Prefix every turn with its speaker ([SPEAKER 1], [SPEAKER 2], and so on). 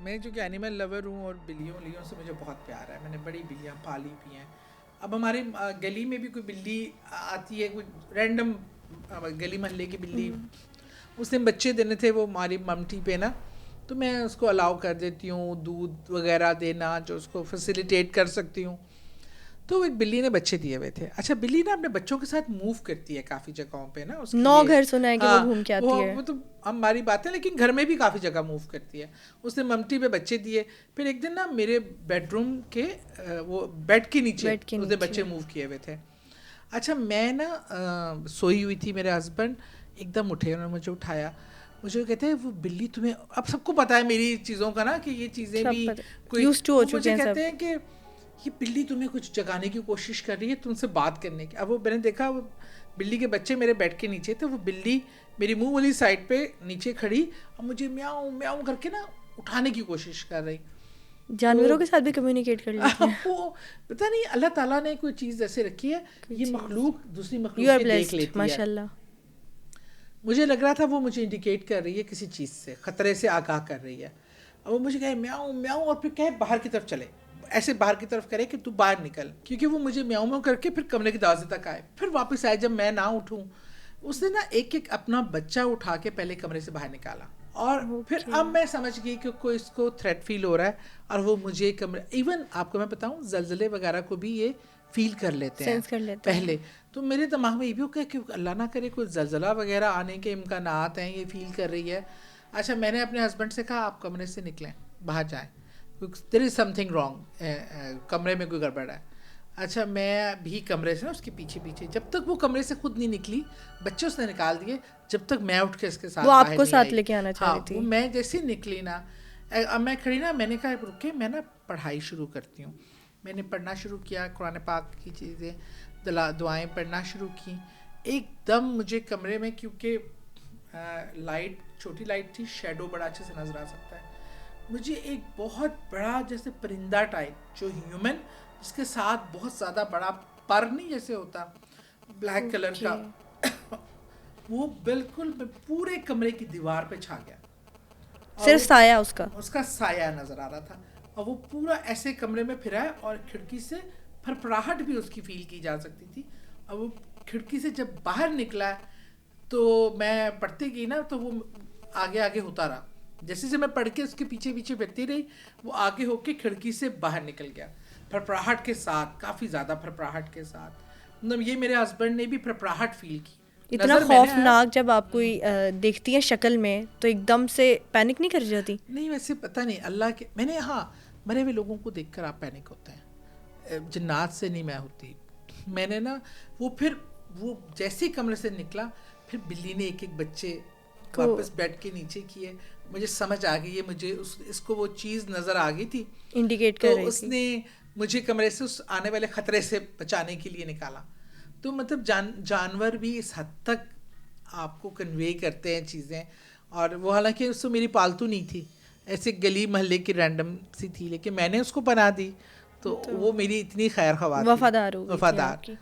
[SPEAKER 1] میں جو کہ اینیمل لور ہوں اور بلیوں سے مجھے بہت پیار ہے. میں نے بڑی بلیاں پالی بھی ہیں. اب ہمارے گلی میں بھی کوئی بلی آتی ہے, کوئی رینڈم گلی محلے کی بلی, اس نے بچے دینے تھے وہ ہماری ممٹی پہ نا, تو میں اس کو الاؤ کر دیتی ہوں, دودھ وغیرہ دینا جو اس کو فیسیلیٹیٹ کر سکتی ہوں. تو ایک بلی نے بچے دیے ہوئے تھے. اچھا بلی نا اپنے بچوں کے ساتھ موو کرتی ہے کافی جگہوں پہ نا, اس
[SPEAKER 2] 9 گھر سنا ہے کہ وہ گھوم کے آتی ہے.
[SPEAKER 1] وہ تو ہماری بات ہے, لیکن گھر میں بھی کافی جگہ موو کرتی ہے. اس نے ممٹی پہ بچے دیے. پھر ایک دن نا میرے بیڈ روم کے وہ بیڈ کے نیچے اس نے بچے موو کیے ہوئے تھے. اچھا میں نا سوئی ہوئی تھی, میرے ہسبینڈ ایک دم اٹھے, انہوں نے مجھے اٹھایا, مجھے کہتے ہیں وہ بلی تمہیں, اب سب کو پتا ہے میری چیزوں کا نا کہ یہ چیزیں بھی کوئی, مجھے کہتے ہیں کہ یہ بلی تمہیں کچھ جگانے کی کوشش کر رہی ہے, تم سے بات کرنے کی. اب وہ میں نے دیکھا وہ بلی کے بچے میرے بیڈ کے نیچے تھے, وہ بلی میری منہ والی سائڈ پہ نیچے کھڑی اور مجھے میاؤں میاؤں کر کے نا اٹھانے کی کوشش کر رہی.
[SPEAKER 2] جانوروں کے ساتھ بھی کمیونیکیٹ کر لیتے ہیں.
[SPEAKER 1] وہ پتہ نہیں اللہ تعالیٰ نے کوئی چیز ایسے رکھی ہے, یہ مخلوق دوسری مخلوق کو دیکھ لیتی ہے.
[SPEAKER 2] ماشاءاللہ.
[SPEAKER 1] مجھے لگ رہا تھا وہ مجھے انڈیکیٹ کر رہی ہے کسی چیز سے, خطرے سے آگاہ کر رہی ہے. اور وہ مجھے کہے میاؤں میاؤں, اور پھر کہے باہر کی طرف چلے, ایسے باہر کی طرف کرے کہ تو باہر نکل, کیونکہ وہ مجھے میاؤں میاؤں کر کے پھر کمرے کے دروازے تک آئے, پھر واپس آئے جب میں نہ اٹھوں. اس نے نا ایک ایک اپنا بچہ اٹھا کے پہلے کمرے سے باہر نکالا, اور پھر اب میں سمجھ گئی کہ کوئی اس کو تھریٹ فیل ہو رہا ہے, اور وہ مجھے کمرے, ایون آپ کو میں بتاؤں زلزلے وغیرہ کو بھی یہ فیل کر لیتے ہیں پہلے. تو میرے دماغ میں یہ بھی ہو کہ اللہ نہ کرے کوئی زلزلہ وغیرہ آنے کے امکانات ہیں, یہ فیل کر رہی ہے. اچھا میں نے اپنے ہسبینڈ سے کہا آپ کمرے سے نکلیں, باہر جائیں, دیر از سم تھنگ رانگ, کمرے میں کوئی گڑبڑ ہے. اچھا میں بھی کمرے سے نا اس کے پیچھے پیچھے, جب تک وہ کمرے سے خود نہیں نکلی, بچے اس نے نکال دیے, جب تک میں اٹھ کے اس کے ساتھ
[SPEAKER 2] وہ آپ کو ساتھ لے کے آنا چاہ رہی تھی.
[SPEAKER 1] میں جیسے نکلی نا, اب میں کھڑی نا, میں نے کہا رکے میں نا پڑھائی شروع کرتی ہوں. میں نے پڑھنا شروع کیا, قرآن پاک کی چیزیں دعائیں پڑھنا شروع کی. ایک دم مجھے کمرے میں, کیونکہ لائٹ چھوٹی لائٹ تھی, شیڈو بڑا اچھے سے نظر آ سکتا ہے, مجھے ایک بہت بڑا جیسے پرندہ ٹائپ جو ہیومن, جس کے ساتھ بہت زیادہ بڑا پر نہیں جیسے ہوتا بلیک کلر کا, وہ بالکل پورے کمرے کی دیوار پہ چھا گیا.
[SPEAKER 2] صرف سایہ اس
[SPEAKER 1] کا سایہ نظر آ رہا تھا, اور وہ پورا ایسے کمرے میں پھرا ہے, اور کھڑکی سے پھرپھراہٹ بھی اس کی فیل کی جا سکتی تھی. اور وہ کھڑکی سے جب باہر نکلا تو میں پڑھتی گئی نا, تو وہ آگے آگے ہوتا رہا, جیسے سے میں پڑھ کے اس کے پیچھے پیچھے پھرتی رہی, وہ آگے ہو کے کھڑکی سے باہر نکل گیا, پھرپھراہٹ کے ساتھ, کافی زیادہ پھرپھراہٹ کے ساتھ. مطلب یہ میرے ہسبینڈ نے بھی پھرپھراہٹ فیل کی.
[SPEAKER 2] اتنا خوفناک جب آپ کوئی دیکھتی ہیں شکل میں, تو ایک دم سے پینک نہیں کر جاتی؟
[SPEAKER 1] نہیں ویسے پتہ نہیں اللہ کے, میں نے ہاں مرے ہوئے لوگوں کو دیکھ کر آپ پینک ہوتے ہیں, جنات سے نہیں میں ہوتی. میں نے نا وہ پھر وہ جیسے کمرے سے نکلا, پھر بلی نے ایک ایک بچے واپس بیڈ کے نیچے کیے. مجھے سمجھ آ گئی ہے, مجھے اس کو وہ چیز نظر آ گئی تھی,
[SPEAKER 2] انڈیکیٹ
[SPEAKER 1] کر رہی تھی. تو اس نے مجھے کمرے سے اس آنے والے خطرے سے بچانے کے لیے نکالا. تو مطلب جانور بھی اس حد تک آپ کو کنوے کرتے ہیں چیزیں. اور وہ حالانکہ اس سے میری پالتو نہیں تھی, ایسے گلی محلے کی رینڈم سی تھی, لیکن میں نے اس کو بنا دی, تو وہ میری اتنی خیر خواہ,
[SPEAKER 2] وفادار